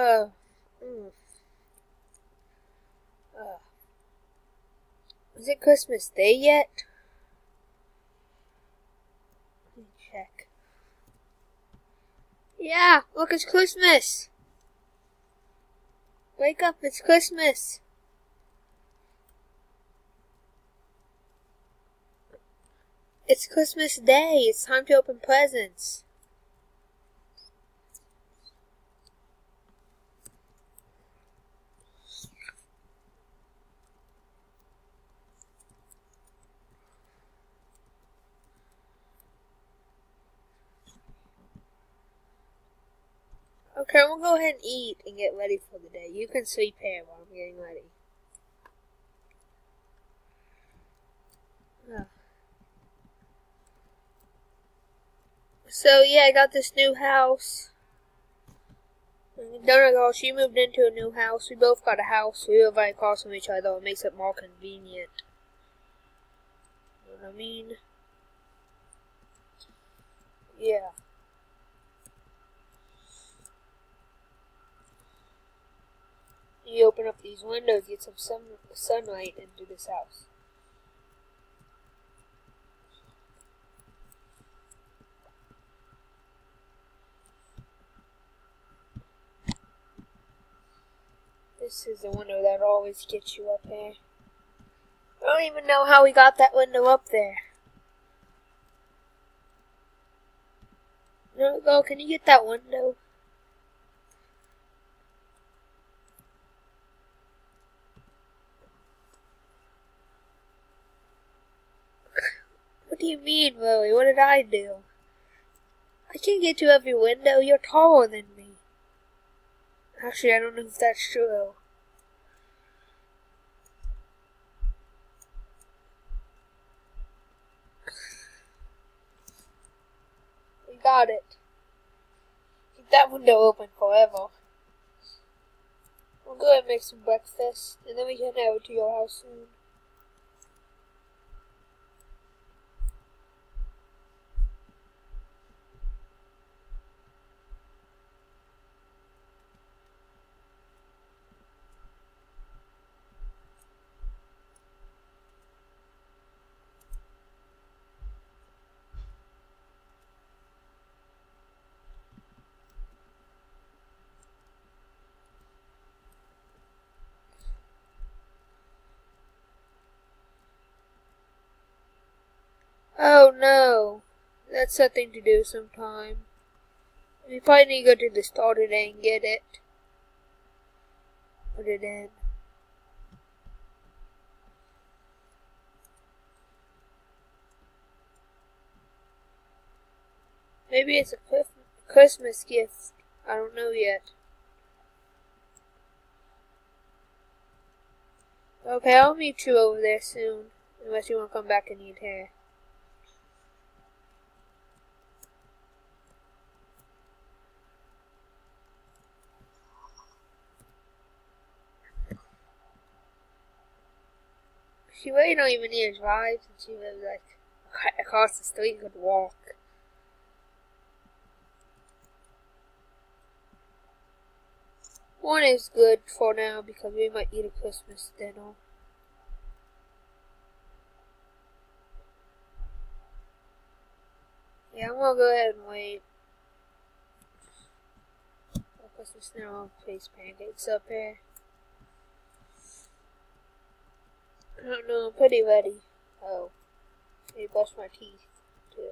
Uh, mm, uh, is it Christmas Day yet? Let me check. Yeah, look, it's Christmas. Wake up, it's Christmas. It's Christmas Day. It's time to open presents. Okay, we'll go ahead and eat and get ready for the day. You can sleep here while I'm getting ready. Oh. So yeah, I got this new house. Donna girl, she moved into a new house. We both got a house. We live right across from each other. It makes it more convenient. You know what I mean? Yeah. You open up these windows, get some sunlight into this house. This is the window that always gets you up here. I don't even know how we got that window up there. No, go, can you get that window? What do you mean, Lily? What did I do? I can't get to every window. You're taller than me. Actually, I don't know if that's true. We got it. Keep that window open forever. We'll go ahead and make some breakfast, and then we can head over to your house soon. Oh no, that's something to do sometime. We probably need to go to the store today and get it. Put it in. Maybe it's a Christmas gift. I don't know yet. Okay, I'll meet you over there soon. Unless you want to come back and eat here. She really don't even need to drive since she lives like across the street and could walk. One is good for now because we might eat a Christmas dinner. Yeah, I'm gonna go ahead and wait. Christmas dinner, I'll place pancakes up here. I don't know, I'm pretty ready. Oh, I brush my teeth too.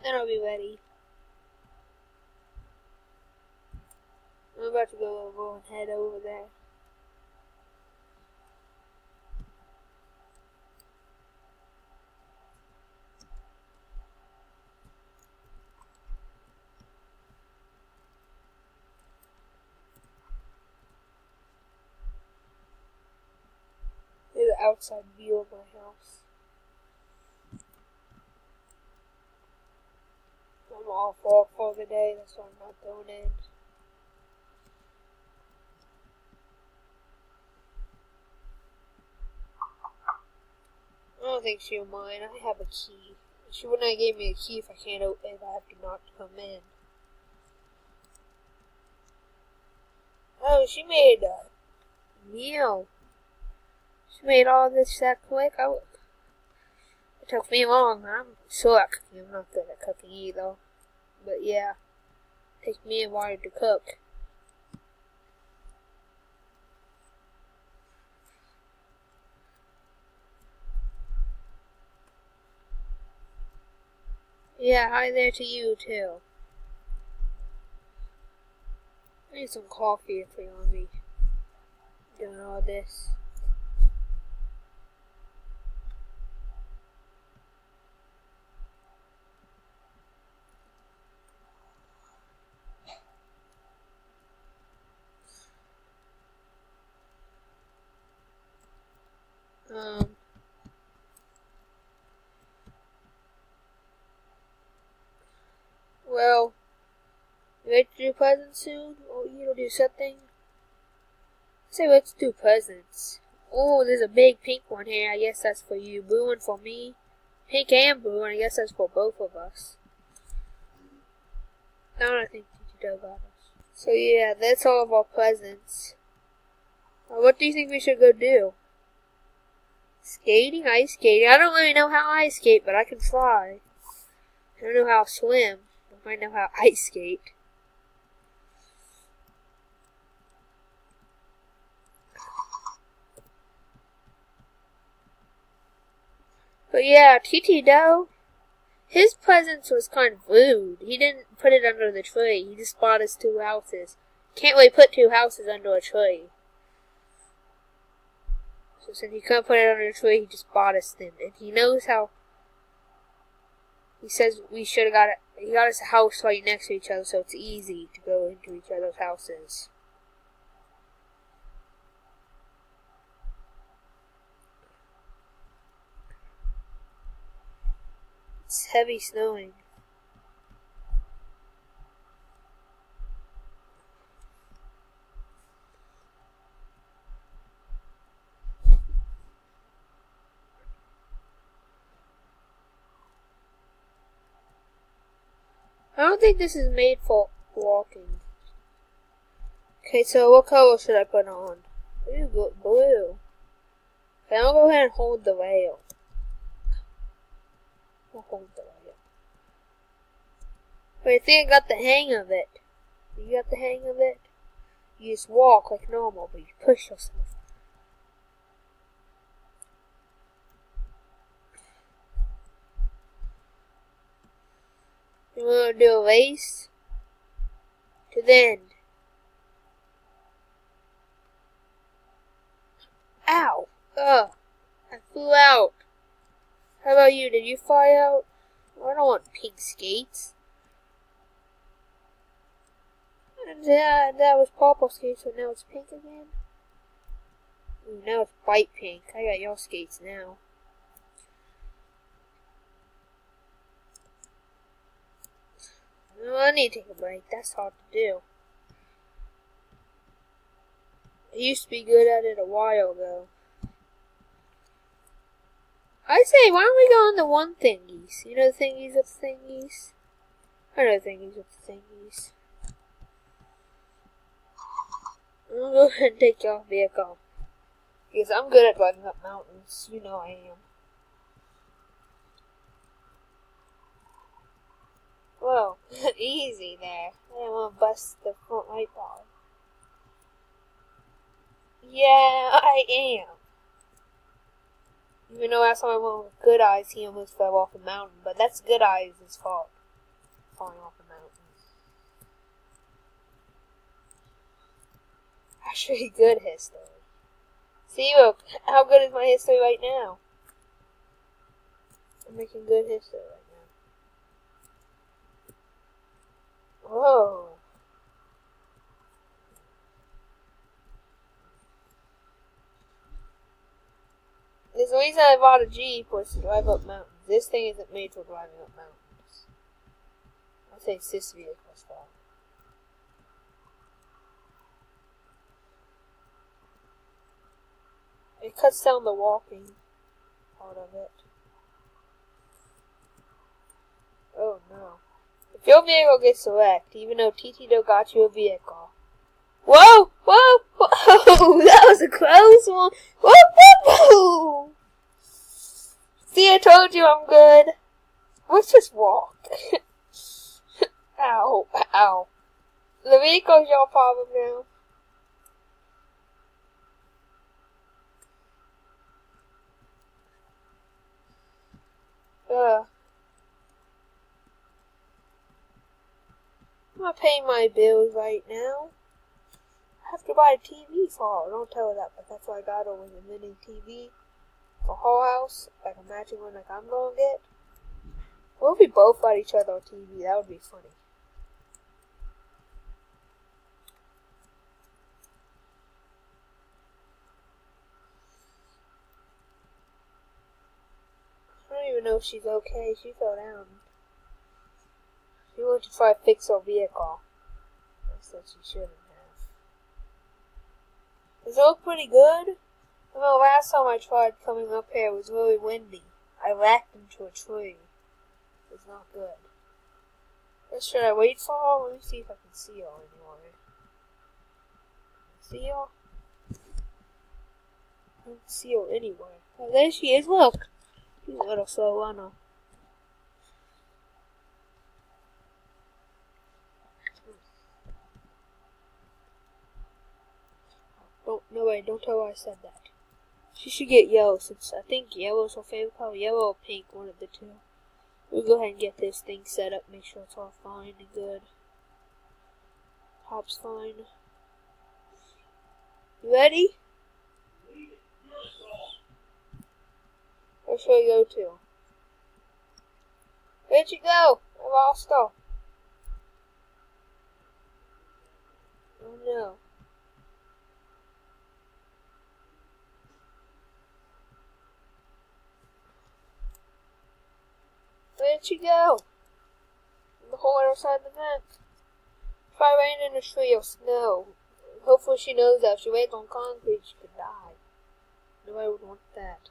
Then I'll be ready. I'm about to go and head over there. Here's the outside view of my house. I'm all for the day, that's why I'm not going in. I don't think she'll mind. I have a key. She wouldn't have gave me a key if I can't open if I have to not come in. Oh, she made a meal. She made all this that quick. It took me long. I'm sure at cooking. I'm not good at cooking either. But yeah, it takes me a while to cook. Yeah, hi there to you too. I need some coffee if you're on me doing all this. Well, you ready to do presents soon? Or you know, do something? Say, let's do presents. Oh, there's a big pink one here. I guess that's for you. Blue one for me. Pink and blue, and I guess that's for both of us. Now I think you got us. So yeah, that's all of our presents. What do you think we should go do? Skating? Ice skating? I don't really know how I ice skate, but I can fly. I don't know how to swim. I might know how to ice skate. But yeah, TT Doe, his presence was kind of rude. He didn't put it under the tree. He just bought us 2 houses. Can't really put 2 houses under a tree. So since he couldn't put it under a tree, he just bought us them. And he knows how. He says we should have got it. He got us a house right next to each other, so it's easy to go into each other's houses. It's heavy snowing. I don't think this is made for walking. Okay, so what color should I put on? Ooh, blue. Okay, I'll go ahead and hold the rail. I'll hold the rail. But I think I got the hang of it. You got the hang of it? You just walk like normal, but you push yourself. You want to do a race? To the end. Ow! Ugh! I flew out. How about you? Did you fly out? I don't want pink skates. And that was purple skates, so now it's pink again? Ooh, now it's bright pink. I got your skates now. Oh, I need to take a break. That's hard to do. I used to be good at it a while ago. I say, why don't we go on the one thingies? You know the thingies with the thingies? I know the thingies with the thingies. I'm gonna go ahead and take your vehicle. Because I'm good at driving up mountains. You know I am. Whoa, easy there. I didn't want to bust the front light bar. Yeah, I am. Even though last time I went with Good Eyes, he almost fell off a mountain. But that's Good Eyes' fault. Falling off a mountain. Actually, good history. See, look, how good is my history right now? I'm making good history right now. Whoa. There's a reason I bought a Jeep was to drive up mountains. This thing isn't made for driving up mountains. I think it's this vehicle's fault. It cuts down the walking part of it. no. If your vehicle gets wrecked, even though TTO got you a vehicle. Whoa! Whoa! Whoa! That was a close one! Whoa! Whoa! Whoa! See, I told you I'm good. Let's just walk. Ow. Ow. The vehicle's your problem now. I'm not paying my bills right now. I have to buy a TV for her. Don't tell her that, but that's what I got her with a mini TV for her house. Like a matching one like I'm gonna get. What if we both bought each other a TV? That would be funny. I don't even know if she's okay. She fell down. She wanted to try to fix her vehicle. I said she shouldn't have. Does it look pretty good? I know last time I tried coming up here it was really windy. I whacked into a tree. It was not good. Should I wait for her? Let me see if I can see her anywhere. See her? I don't see her anywhere. Oh, there she is, look! You little slow runner. Don't tell her I said that. She should get yellow since I think yellow is her favorite color. Yellow or pink, one of the two. We'll go ahead and get this thing set up, make sure it's all fine and good. Top's fine. You ready? Where should we go to? Where'd you go? I lost her. Oh no. Where'd she go? The whole other side of the vent. If I ran in a tree or snow, hopefully she knows that if she lands on concrete, she could die. Nobody would want that.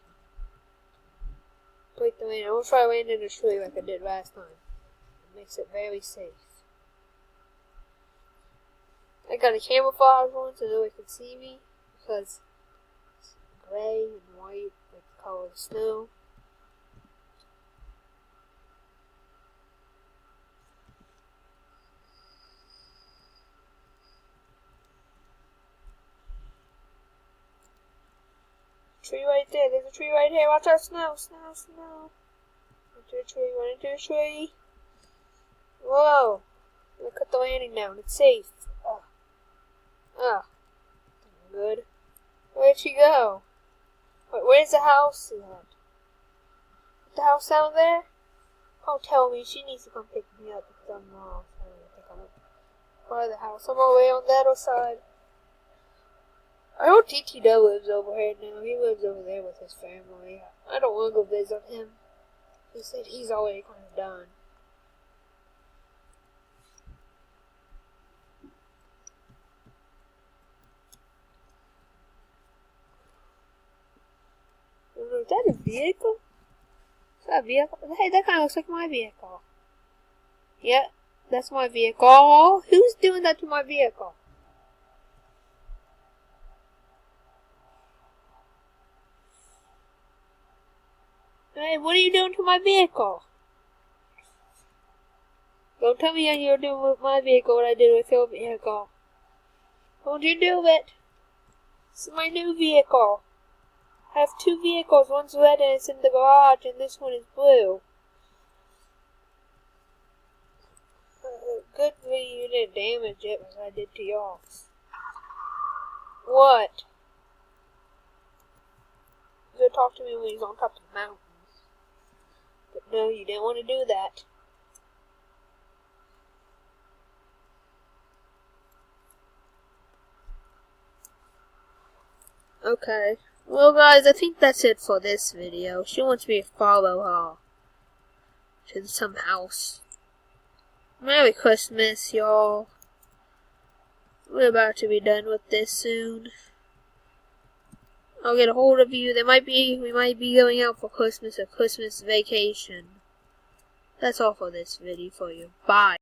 Break the rain. I won't try to land in a tree like I did last time. It makes it very safe. I got a camouflage one so nobody can see me because it's gray and white, like the color of the snow. Tree right there. There's a tree right here. Watch out, snow, snow, snow. Into a tree, run into a tree. Whoa. Look at the landing now. It's safe. Good. Where'd she go? Wait, where's the house at? The house down there? Don't tell me. She needs to come pick me up because I'm wrong. I don't think I'm part of the house. I'm all the way on that other side. I know TTO lives over here now. He lives over there with his family. I don't want to go visit him. He said he's already kind of done. Is that a vehicle? Is that a vehicle? Hey, that kind of looks like my vehicle. Yeah, that's my vehicle. Who's doing that to my vehicle? Hey, what are you doing to my vehicle? Don't tell me you're doing with my vehicle what I did with your vehicle. Don't you do it. This is my new vehicle. I have two vehicles. One's red and it's in the garage, and this one is blue. Good for you didn't damage it like I did to yours. What? You talk to me when he's on top of the mountain. But no, you didn't want to do that. Okay. Well, guys, I think that's it for this video. She wants me to follow her to some house. Merry Christmas, y'all. We're about to be done with this soon. I'll get a hold of you. We might be going out for Christmas, a Christmas vacation. That's all for this video for you. Bye.